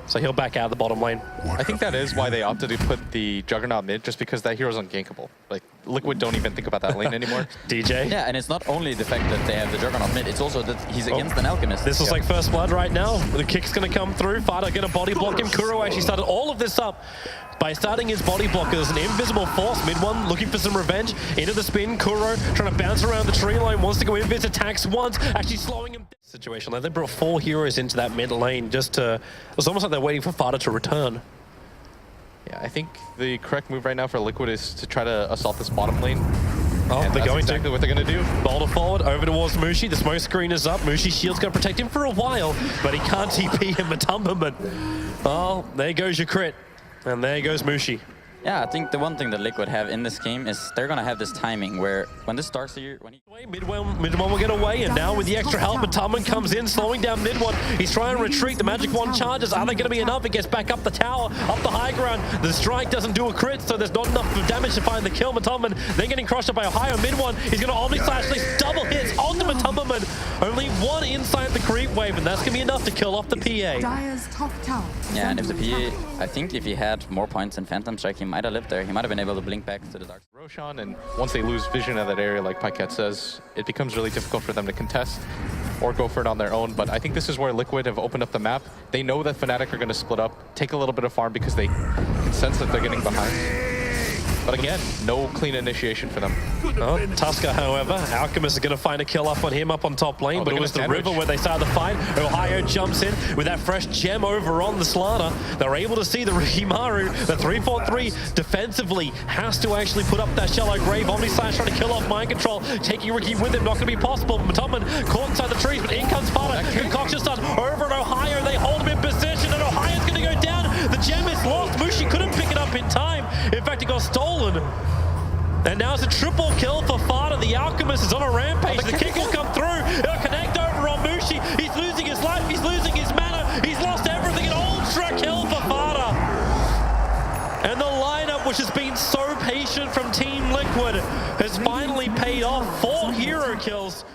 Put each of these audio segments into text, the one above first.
So he'll back out of the bottom lane. I think that is why they opted to put the Juggernaut mid, just because that hero's ungankable. Like, Liquid don't even think about that lane anymore. DJ. Yeah, and it's not only the fact that they have the Juggernaut mid, it's also that he's against an Alchemist. This was like first blood right now. The kick's going to come through. Fata going to body block him. Kuro actually started all of this up by starting his body block. There's an invisible force. MidOne looking for some revenge. Into the spin. Kuro trying to bounce around the tree line. Wants to go invis. Attacks once. Actually slowing him. Situation. Like they brought 4 heroes into that mid lane just to... It was almost like they're waiting for Fata to return. Yeah, I think the correct move right now for Liquid is to try to assault this bottom lane. Oh, and they're going exactly what they're going to do. Boulder forward, over towards MuShi. The smoke screen is up. MuShi's shield's going to protect him for a while, but he can't TP him. MidOne. Oh, there goes your crit. And there goes MuShi. Yeah, I think the one thing that Liquid have in this game is they're going to have this timing where when this starts here... MidOne will get away, and now with the extra help, MidOne comes in, slowing down MidOne. He's trying to retreat. The Magic Wand charges. Are they going to be enough? It gets back up the tower, up the high ground. The strike doesn't do a crit, so there's not enough damage to find the kill. MidOne then getting crushed up by Ohio. MidOne, he's going to Omni Slash, these double hits onto MidOne. Only one inside the creep wave, and that's going to be enough to kill off the PA. Yeah, and if the PA, I think if he had more points in Phantom Strike, he might have lived there. He might have been able to blink back to the dark. Roshan, and once they lose vision of that area, like Pyket says, it becomes really difficult for them to contest or go for it on their own. But I think this is where Liquid have opened up the map. They know that Fnatic are going to split up, take a little bit of farm because they can sense that they're getting behind. But again, no clean initiation for them. Oh, Tusker, however, Alchemist is going to find a kill up on him up on top lane, but it was the river where they started the fight. Ohio jumps in with that fresh gem over on the Slanner. They're able to see the Rikimaru. The 3-4-3 defensively has to actually put up that shallow grave. Omni Slash trying to kill off Mind Control, taking Ricky with him, not going to be possible. MidOne caught inside the trees, but in comes Fata. Concoction starts over at Ohio. They hold him in position, and Ohio's going to go down. The gem is lost. MuShi couldn't pick it up in time. In fact, it got stolen. And now it's a triple kill for Fata. The Alchemist is on a rampage. The kick will come through. It'll connect over on MuShi. He's losing his life. He's losing his mana. He's lost everything. An ultra kill for Fata. And the lineup, which has been so patient from Team Liquid, has finally paid off. 4 hero kills.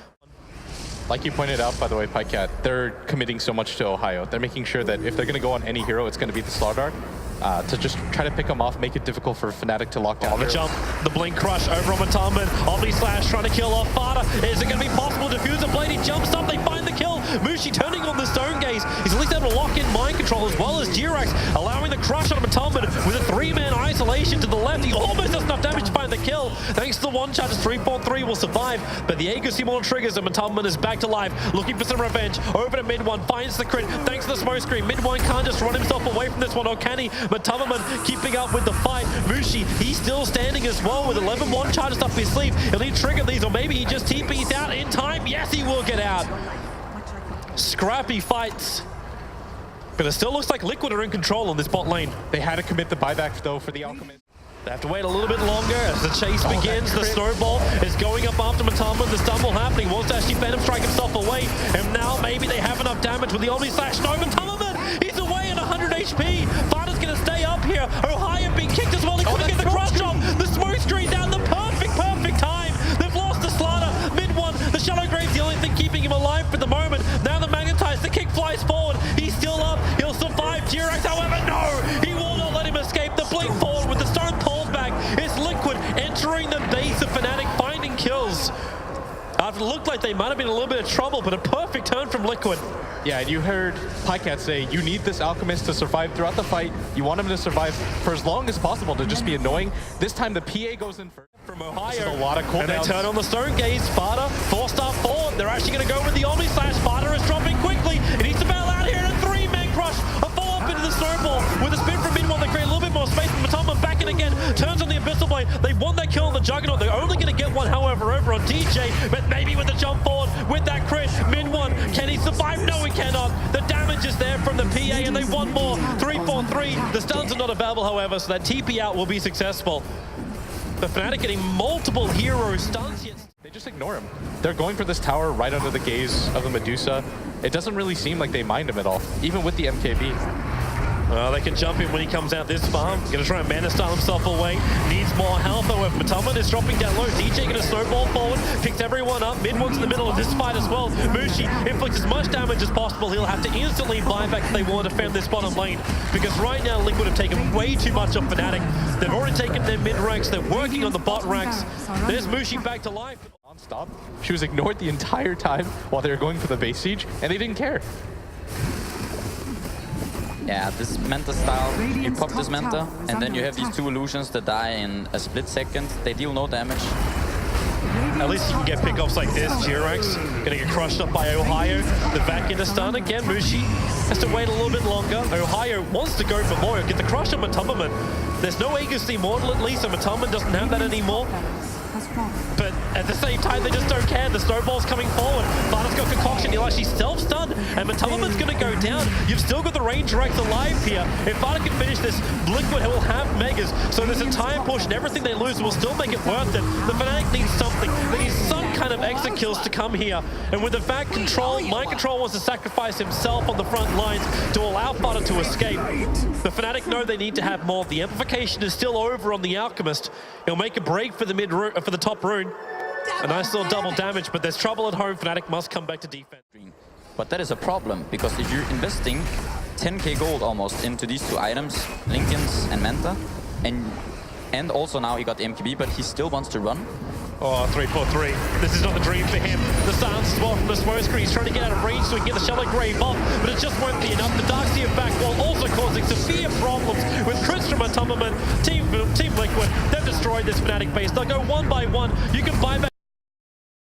Like you pointed out, by the way, Pyket, they're committing so much to Ohio. They're making sure that if they're going to go on any hero, it's going to be the Slardar. To just try to pick them off, make it difficult for Fnatic to lock down. The jump, the blink crush over on MidOne. Omni Slash trying to kill off Fata. Is it going to be possible to defuse the blade? He jumps up, they find the kill. MuShi turning on the Stone Gaze. He's at least able to lock in Mind Control as well as Jirax, allowing the crush on MidOne with a 3-man isolation to the left. He almost does enough damage to find the kill. Thanks to the one charge, 3-4-3 will survive, but the Aegis Simon triggers and MidOne is back to life, looking for some revenge. Over to MidOne, finds the crit. Thanks to the smoke screen, MidOne can't just run himself away from this one, or can he? MidOne keeping up with the fight. MuShi, he's still standing as well with 11 one charges up his sleeve. He'll need to trigger these, or maybe he just TP's out in time. Yes, he will get out. Scrappy fights. But it still looks like Liquid are in control on this bot lane. They had to commit the buyback, though, for the Alchemist. They have to wait a little bit longer as the chase begins. The snowball is going up after MidOne. The stumble happening. Wants to actually Phantom Strike himself away. And now maybe they have enough damage with the Omni Slash. No, MidOne, he's away at 100 HP. Fata's going to stay up here. Ohio being kicked as well. He couldn't get the crush off. The smoke screen down. The perfect time. They've lost the Slanner. MidOne, the shallow grave's the only thing keeping him alive for the moment. Now the magnetize. The kick flies forward. He's still up. He'll survive. Jirax, however, no. He will not let him escape. The blink forward with the stone pulled back. It's Liquid entering the base of Fnatic, finding kills. After it looked like they might have been in a little bit of trouble, but a perfect turn from Liquid. Yeah, and you heard Pyket say, you need this Alchemist to survive throughout the fight. You want him to survive for as long as possible to just be annoying. This time the PA goes in first. From Ohio, this is a lot of cooldowns. And they turn on the Stone Gaze. Fata, 4-star forward. They're actually going to go with the Omni Slash. Fata is dropping quickly. He needs to bail out here in a 3-man crush. A follow-up into the snowball with a spin from MidOne. They create a little bit more space. MidOne back in again. Turns on the Abyssal Blade. They want that kill on the Juggernaut. They're only going to get one, however, over on DJ. But maybe with the jump forward, with that crit, MidOne, can he survive? No, he cannot. The damage is there from the PA, and they want more. 3-4-3. The stuns are not available, however, so that TP out will be successful. The Fnatic getting multiple hero stuns. They just ignore him. They're going for this tower right under the gaze of the Medusa. It doesn't really seem like they mind him at all, even with the MKB. They can jump in when he comes out this far. Gonna try and mana style himself away. Needs more health, however. MidOne is dropping down low. DJ gonna snowball forward. Picks everyone up. MidOne's in the middle of this fight as well. MuShi inflicts as much damage as possible. He'll have to instantly buy back if they want to defend this bottom lane. Because right now, Liquid have taken way too much off Fnatic. They've already taken their mid ranks. They're working on the bot ranks. There's MuShi back to life. Non-stop. She was ignored the entire time while they were going for the base siege, and they didn't care. Yeah, this Manta style, you pop this Manta, and then you have these two illusions that die in a split second. They deal no damage. At least you can get pickoffs like this. Jirax gonna get crushed up by Ohio. The back into stun again. MuShi has to wait a little bit longer. Ohio wants to go for more. Get the crush on MidOne. There's no Aegis Immortal at least, and MidOne doesn't have that anymore. But at the same time, they just don't care. The snowball's coming forward. Fata's got Concoction. He'll actually self-stun, and MidOne's going to go down. You've still got the range ranks alive here. If Fata can finish this, Liquid will have Megas. So this entire push and everything they lose will still make it worth it. The Fnatic needs something. They need some kind of extra kills to come here. And with the fact Mind Control wants to sacrifice himself on the front lines to allow Fata to escape. The Fnatic know they need to have more. The amplification is still over on the Alchemist. He'll make a break for the top rune. A nice little double damage, but there's trouble at home. Fnatic must come back to defense. But that is a problem, because if you're investing 10k gold almost into these two items, Linken's and Manta, and also now he got the MKB, but he still wants to run. Oh, 3-4-3. This is not the dream for him. The silence as well from the smoke screen. He's trying to get out of range so he can get the Shallow Grave off, but it just won't be enough. The Darkseer back wall also causing severe problems with crits from MidOne. Team Liquid, they've destroyed this Fnatic base. They'll go one by one. You can buy back